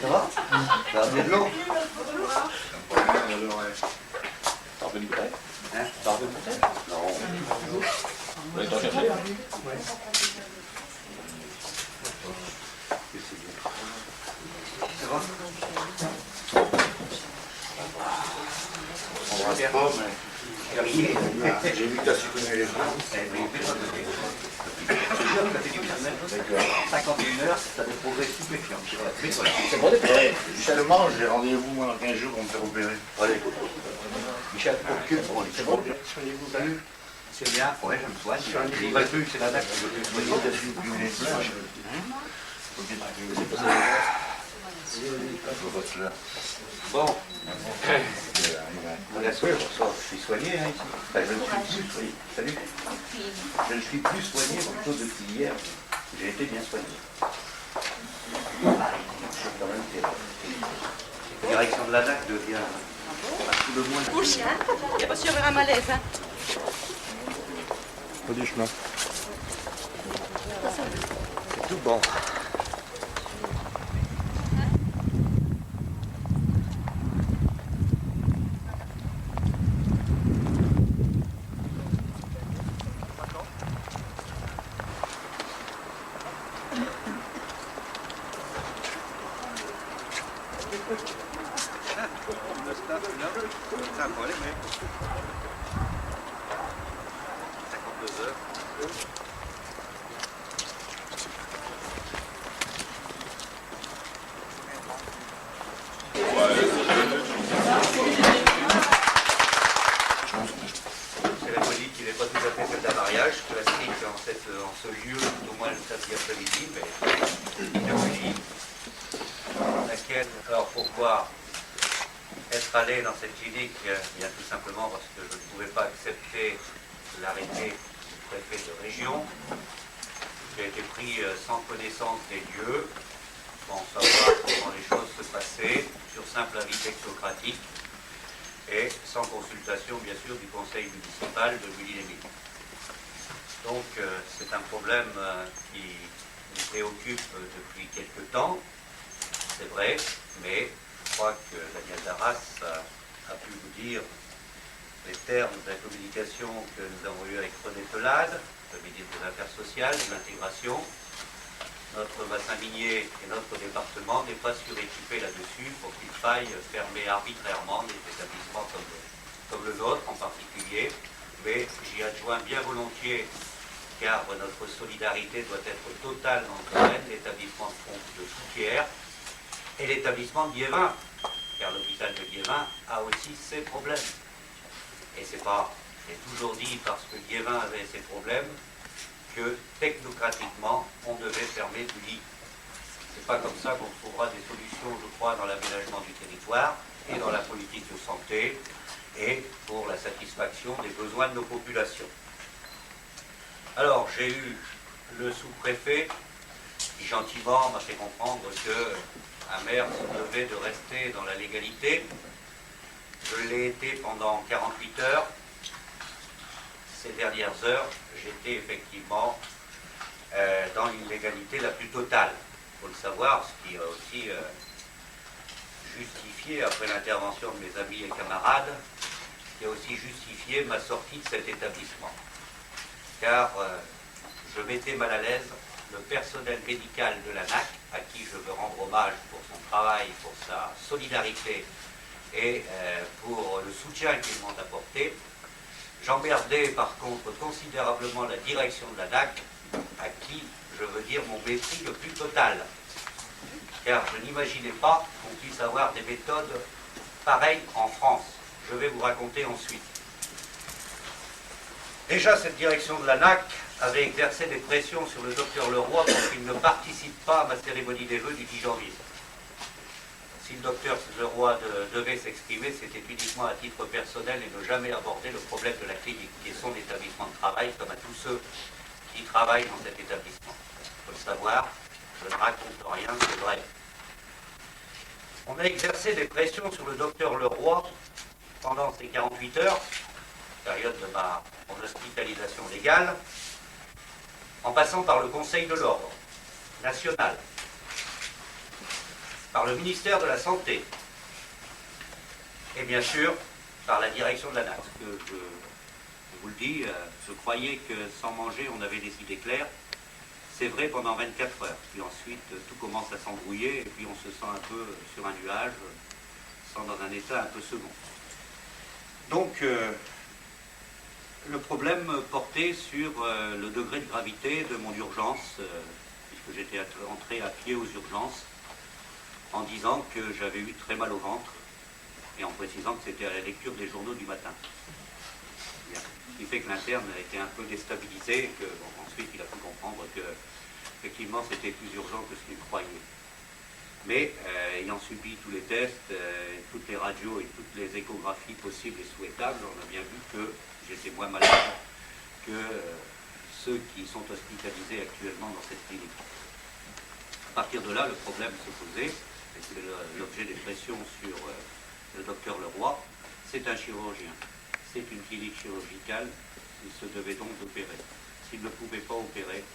Ça va? Ça va bien de l'eau? T'en veux une bouteille? Hein? T'en veux une bouteille? Non. Vous allez t'en chercher? Ça va? On va pas, mais... J'ai vu que tu as supprimé les gens. Ça fait du bien. 51 heures, ça des progrès stupéfiants. C'est bon, des bouteilles. Justement, j'ai rendez-vous moi dans 15 jours pour me faire opérer. Allez, Michel, C'est bon. salut. C'est bien, ouais, je me soigne. Il va plus, c'est la date qui veut plus soigner. Tu as supprimé les fleurs. Bon. Bien sûr, je suis soigné hein, ici. Enfin, je ne suis plus soigné. Salut. Je ne suis plus soigné plutôt depuis hier. J'ai été bien soigné. C'est quand même terrible. La direction de la DAC devient tout le moins... Couche, hein? Il n'y a pas sûr un malaise, hein? Pas du chemin. C'est tout bon. C'est la politique qui n'est pas tout à fait celle d'un mariage classique en ce lieu, au moins le samedi après-midi, mais depuis laquelle, alors pourquoi être allé dans cette clinique? Bien tout simplement parce que je ne pouvais pas accepter l'arrêté du préfet de région. J'ai été pris sans connaissance des lieux, sans savoir comment les choses se passaient, sur simple avis technocratique et sans consultation bien sûr du conseil municipal de Mully-les-Mines. Donc c'est un problème qui nous préoccupe depuis quelque temps, c'est vrai, mais je crois que Daniel Darras a pu vous dire les termes de la communication que nous avons eue avec René Pelade, le ministre des Affaires sociales, de l'intégration. Notre bassin minier et notre département n'est pas suréquipé là-dessus pour qu'il faille fermer arbitrairement des établissements comme le nôtre en particulier, mais j'y adjoins bien volontiers, car notre solidarité doit être totale dans le domaine, l'établissement de Souquières et l'établissement de Liévin, car l'hôpital de Liévin a aussi ses problèmes. Et c'est pas, j'ai toujours dit, parce que Liévin avait ses problèmes, que technocratiquement, on devait fermer du lit. C'est pas comme ça qu'on trouvera des solutions, je crois, dans l'aménagement du territoire et dans la politique de santé et pour la satisfaction des besoins de nos populations. Alors, j'ai eu le sous-préfet qui gentiment m'a fait comprendre qu'un maire se devait de rester dans la légalité. Je l'ai été pendant 48 heures. Ces dernières heures, j'étais effectivement dans l'illégalité la plus totale. Il faut le savoir, ce qui a aussi justifié, après l'intervention de mes amis et camarades, qui a aussi justifié ma sortie de cet établissement. Car je mettais mal à l'aise le personnel médical de l'ANAC, à qui je veux rendre hommage pour son travail, pour sa solidarité et pour le soutien qu'ils m'ont apporté. J'emmerdais par contre considérablement la direction de l'ANAC, à qui je veux dire mon mépris le plus total. Car je n'imaginais pas qu'on puisse avoir des méthodes pareilles en France. Je vais vous raconter ensuite. Déjà, cette direction de l'ANAC avait exercé des pressions sur le docteur Leroy pour qu'il ne participe pas à ma cérémonie des vœux du 10 janvier. Si le docteur Leroy devait s'exprimer, c'était uniquement à titre personnel et ne jamais aborder le problème de la clinique, qui est son établissement de travail, comme à tous ceux qui travaillent dans cet établissement. Il faut le savoir, je ne raconte rien, c'est vrai. On a exercé des pressions sur le docteur Leroy pendant ces 48 heures, période de mon hospitalisation légale, en passant par le Conseil de l'Ordre. nationale par le ministère de la Santé et bien sûr par la direction de la NAT. Je vous le dis, je croyais que sans manger on avait des idées claires. C'est vrai pendant 24 heures, puis ensuite tout commence à s'embrouiller et puis on se sent un peu sur un nuage, se sent dans un état un peu second. Donc le problème portait sur le degré de gravité de mon urgence, puisque j'étais entré à pied aux urgences, en disant que j'avais eu très mal au ventre, et en précisant que c'était à la lecture des journaux du matin. Bien. Ce qui fait que l'interne a été un peu déstabilisé, et que bon, ensuite il a pu comprendre que effectivement c'était plus urgent que ce qu'il croyait. Mais ayant subi tous les tests, toutes les radios et toutes les échographies possibles et souhaitables, on a bien vu que j'étais moins malade que ceux qui sont hospitalisés actuellement dans cette clinique. À partir de là, le problème se posait, et c'est l'objet des pressions sur le docteur Leroy, c'est un chirurgien. C'est une clinique chirurgicale, il se devait donc d'opérer. S'il ne pouvait pas opérer,